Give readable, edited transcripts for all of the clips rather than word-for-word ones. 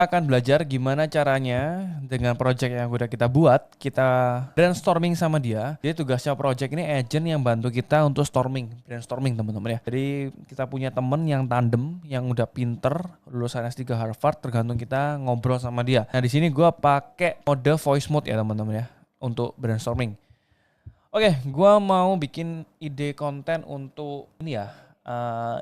Akan belajar gimana caranya dengan project yang udah kita buat, kita brainstorming sama dia. Jadi tugasnya project ini agent yang bantu kita untuk brainstorming teman-teman ya. Jadi kita punya temen yang tandem, yang udah pinter, lulusan S3 Harvard, tergantung kita ngobrol sama dia. Nah di sini gue pakai mode voice mode ya teman-teman ya, untuk brainstorming. Oke, gua mau bikin ide konten untuk ini ya,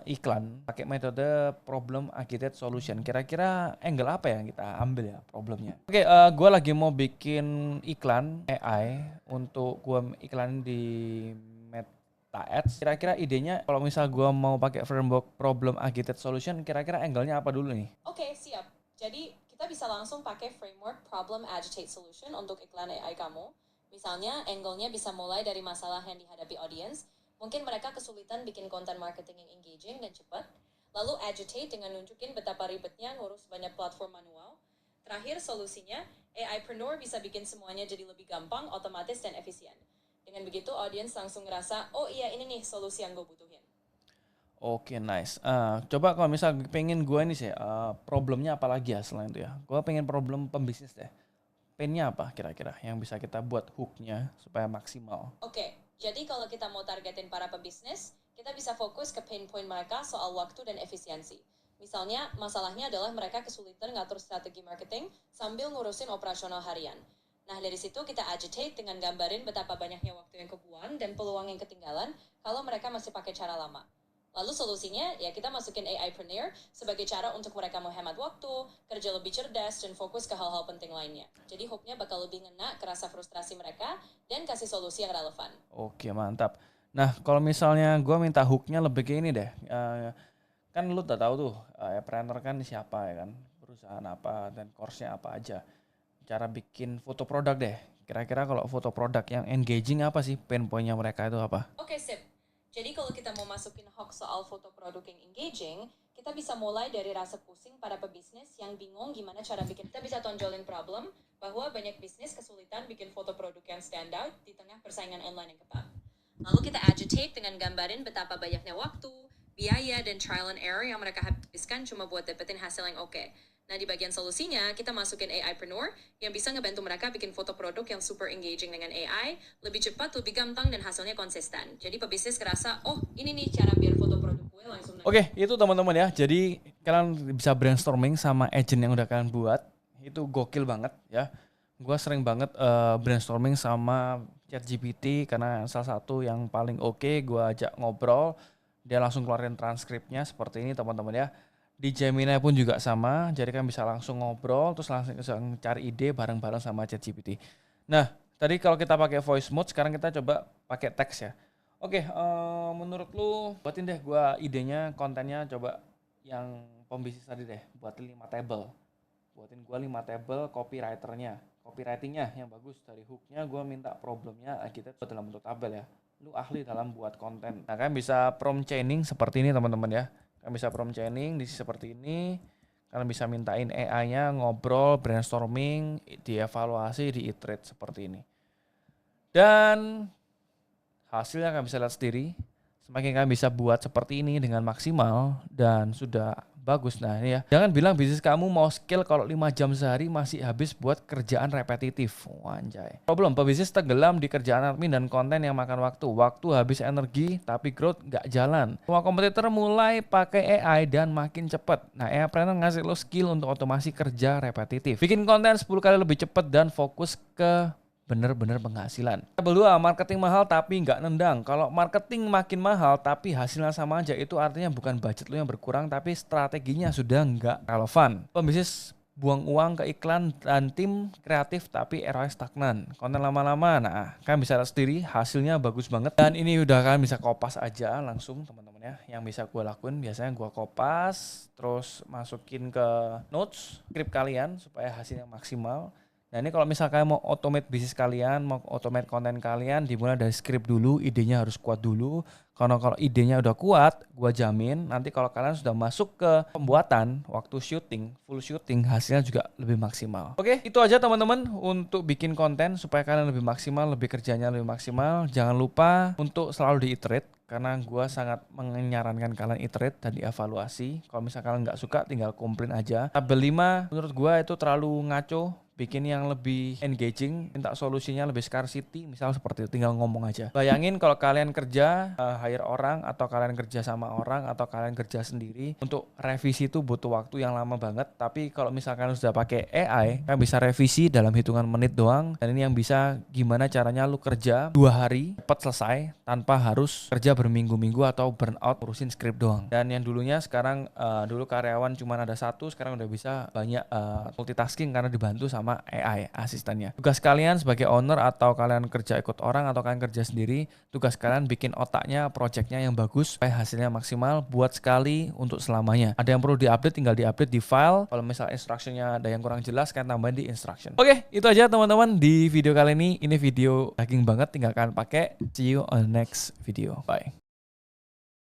iklan pakai metode problem architect solution. Kira-kira angle apa yang kita ambil ya problemnya? Oke, gua lagi mau bikin iklan AI untuk gua iklan di Meta Ads. Kira-kira idenya kalau misal gua mau pakai framework problem architect solution, kira-kira angle-nya apa dulu nih? Oke, siap. Jadi kita bisa langsung pakai framework problem agitate solution untuk iklan AI kamu. Misalnya, angle-nya bisa mulai dari masalah yang dihadapi audience. Mungkin mereka kesulitan bikin konten marketing yang engaging dan cepat. Lalu agitate dengan nunjukin betapa ribetnya ngurus banyak platform manual. Terakhir, solusinya, AIpreneur bisa bikin semuanya jadi lebih gampang, otomatis, dan efisien. Dengan begitu, audience langsung ngerasa, oh iya ini nih solusi yang gue butuhin. Oke, nice. Coba kalau misal pengen gue ini sih, problemnya apa lagi ya selain itu ya? Gue pengen problem pembisnis deh. Painnya apa kira-kira yang bisa kita buat hooknya supaya maksimal? Oke, jadi kalau kita mau targetin para pebisnis, kita bisa fokus ke pain point mereka soal waktu dan efisiensi. Misalnya, masalahnya adalah mereka kesulitan ngatur strategi marketing sambil ngurusin operasional harian. Nah, dari situ kita agitate dengan gambarin betapa banyaknya waktu yang kebuang dan peluang yang ketinggalan kalau mereka masih pakai cara lama. Lalu solusinya, ya kita masukin AIpreneur sebagai cara untuk mereka menghemat waktu, kerja lebih cerdas, dan fokus ke hal-hal penting lainnya. Jadi hooknya bakal lebih ngena ke rasa frustrasi mereka dan kasih solusi yang relevan. Oke, mantap. Nah, kalau misalnya gue minta hooknya lebih ke ini deh. Kan lu udah tahu tuh, planner kan siapa ya kan, perusahaan apa dan course-nya apa aja. Cara bikin foto produk deh. Kira-kira kalau foto produk yang engaging apa sih pain point-nya mereka itu apa? Oke, sip. Jadi kalau kita mau masukin hook soal foto produk yang engaging, kita bisa mulai dari rasa pusing para pebisnis yang bingung gimana cara bikin. Kita bisa tonjolin problem bahwa banyak bisnis kesulitan bikin foto produk yang stand out di tengah persaingan online yang ketat. Lalu kita agitate dengan gambarin betapa banyaknya waktu, biaya, dan trial and error yang mereka habiskan cuma buat dapetin hasil yang oke. Nah, di bagian solusinya, kita masukin AIpreneur yang bisa ngebantu mereka bikin foto produk yang super engaging dengan AI, lebih cepat, lebih gampang, dan hasilnya konsisten. Jadi pebisnis ngerasa, oh ini nih cara biar foto produk gue langsung naik. Oke, itu teman-teman ya. Jadi kalian bisa brainstorming sama agent yang udah kalian buat. Itu gokil banget ya. Gua sering banget brainstorming sama ChatGPT karena salah satu yang paling oke gua ajak ngobrol, dia langsung keluarin transkripnya seperti ini teman-teman ya. Di Gemini pun juga sama, jadi kan bisa langsung ngobrol terus langsung cari ide bareng-bareng sama ChatGPT. Nah, tadi kalau kita pakai voice mode, sekarang kita coba pakai teks ya. Oke, menurut lu buatin deh gua idenya, kontennya coba yang pembisnis tadi deh, buatin 5 table. Buatin gua 5 table copywritingnya yang bagus. Dari hooknya gua minta problemnya kita buat dalam bentuk tabel ya. Lu ahli dalam buat konten. Nah, kan bisa prompt chaining seperti ini teman-teman ya. Kalian bisa prompt chaining di seperti ini. Kalian bisa mintain AI-nya ngobrol, brainstorming, dievaluasi, diiterate seperti ini. Dan hasilnya kalian bisa lihat sendiri. Semakin kalian bisa buat seperti ini dengan maksimal dan sudah bagus. Nah ini ya, jangan bilang bisnis kamu mau scale kalau 5 jam sehari masih habis buat kerjaan repetitif. Wanjay. Problem, pebisnis tenggelam di kerjaan admin dan konten yang makan waktu. Waktu habis energi tapi growth nggak jalan. Semua kompetitor mulai pakai AI dan makin cepat. Nah AIpreneur ngasih lo skill untuk otomasi kerja repetitif. Bikin konten 10 kali lebih cepat dan fokus ke bener-bener penghasilan. Tabel 2, marketing mahal tapi nggak nendang. Kalau marketing makin mahal tapi hasilnya sama aja, itu artinya bukan budget lo yang berkurang tapi strateginya sudah nggak relevan. Pembisnis buang uang ke iklan dan tim kreatif tapi ROI stagnan. Konten lama-lama, nah kan bisa lihat sendiri hasilnya bagus banget. Dan ini udah kan bisa kopas aja langsung teman-teman ya. Yang bisa gue lakuin biasanya gue kopas, terus masukin ke notes, script kalian supaya hasilnya maksimal. Nah ini kalau misalkan mau automate bisnis kalian, mau automate konten kalian, dimulai dari script dulu, idenya harus kuat dulu. Karena kalau idenya udah kuat, gua jamin nanti kalau kalian sudah masuk ke pembuatan, waktu syuting, full syuting, hasilnya juga lebih maksimal. Oke, itu aja teman-teman untuk bikin konten supaya kalian lebih maksimal, lebih kerjanya lebih maksimal. Jangan lupa untuk selalu diiterate, karena gua sangat menyarankan kalian iterate dan dievaluasi. Kalau misalnya kalian nggak suka, tinggal komplain aja. Tabel 5 menurut gua itu terlalu ngaco. Bikin yang lebih engaging, minta solusinya lebih scarcity, misal seperti itu, tinggal ngomong aja. Bayangin kalau kalian kerja, hire orang, atau kalian kerja sama orang, atau kalian kerja sendiri, untuk revisi itu butuh waktu yang lama banget. Tapi kalau misalkan sudah pakai AI, kalian bisa revisi dalam hitungan menit doang. Dan ini yang bisa gimana caranya lu kerja 2 hari, cepat selesai, tanpa harus kerja berminggu-minggu atau burnout urusin script doang. Dan yang dulunya sekarang, dulu karyawan cuma ada 1, sekarang udah bisa banyak multitasking karena dibantu sama AI asistennya. Tugas kalian sebagai owner atau kalian kerja ikut orang atau kalian kerja sendiri, tugas kalian bikin otaknya, projectnya yang bagus supaya hasilnya maksimal, buat sekali untuk selamanya. Ada yang perlu diupdate, tinggal diupdate di file. Kalau misal instructionnya ada yang kurang jelas, kalian tambahin di instruction. Oke, itu aja teman-teman di video kali ini. Ini video daging banget, tinggal kalian pakai. See you on the next video. Bye.